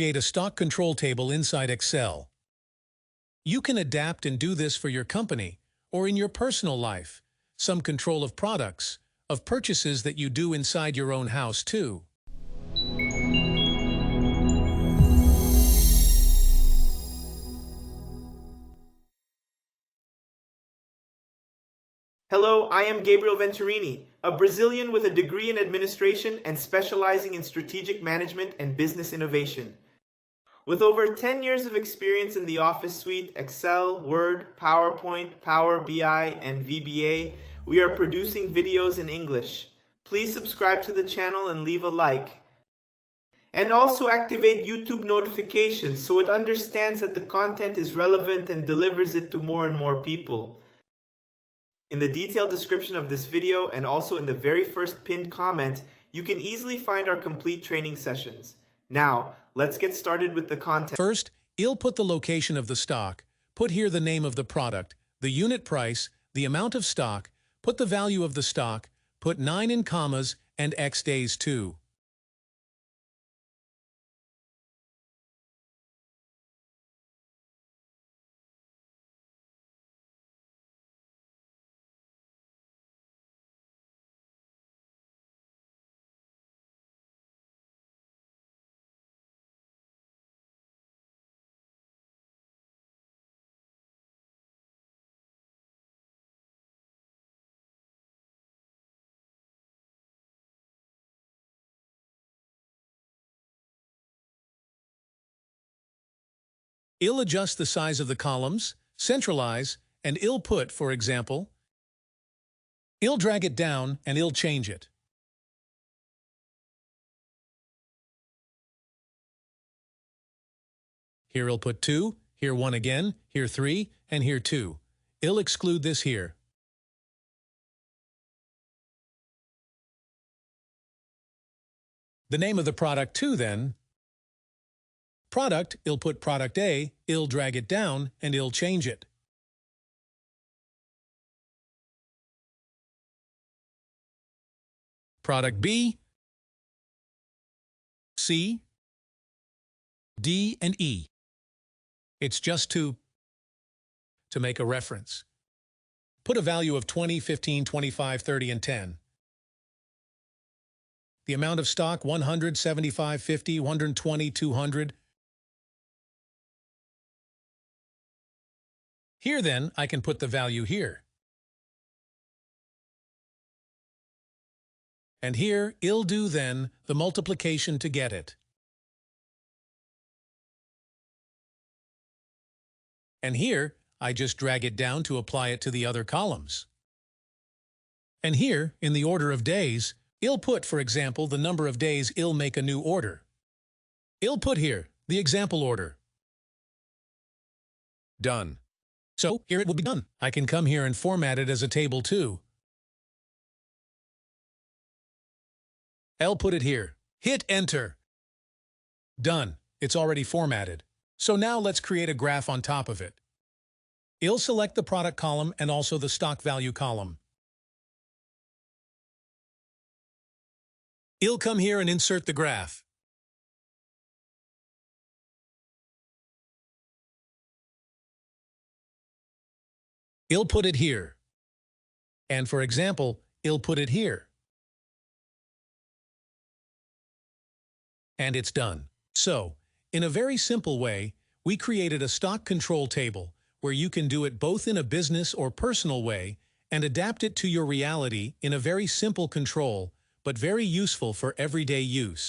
Create a stock control table inside Excel. You can adapt and do this for your company or in your personal life. Some control of products, of purchases that you do inside your own house too. Hello, I am Gabriel Venturini, a Brazilian with a degree in administration and specializing in strategic management and business innovation. With over 10 years of experience in the Office suite, Excel, Word, PowerPoint, Power BI, and VBA, we are producing videos in English. Please subscribe to the channel and leave a like. And also activate YouTube notifications so it understands that the content is relevant and delivers it to more and more people. In the detailed description of this video and also in the very first pinned comment, you can easily find our complete training sessions. Now, let's get started with the content. First, you'll put the location of the stock, put here the name of the product, the unit price, the amount of stock, put the value of the stock, put 9 in commas and X days too. I'll adjust the size of the columns, centralize, and I'll put, for example, I'll drag it down and I'll change it. Here I'll put 2, here 1 again, here 3, and here 2. I'll exclude this here. The name of the product too then. Product, I'll put product A, I'll drag it down, and I'll change it. Product B, C, D, and E. It's just to make a reference. Put a value of 20, 15, 25, 30, and 10. The amount of stock, 100, 75, 50, 120, 200. Here then, I can put the value here. And here, I'll do then the multiplication to get it. And here, I just drag it down to apply it to the other columns. And here, in the order of days, I'll put, for example, the number of days I'll make a new order. I'll put here the example order. Done. So here it will be done. I can come here and format it as a table too. I'll put it here. Hit Enter. Done. It's already formatted. So now let's create a graph on top of it. I'll select the product column and also the stock value column. I'll come here and insert the graph. I'll put it here. And for example, I'll put it here. And it's done. So, in a very simple way, we created a stock control table where you can do it both in a business or personal way and adapt it to your reality in a very simple control, but very useful for everyday use.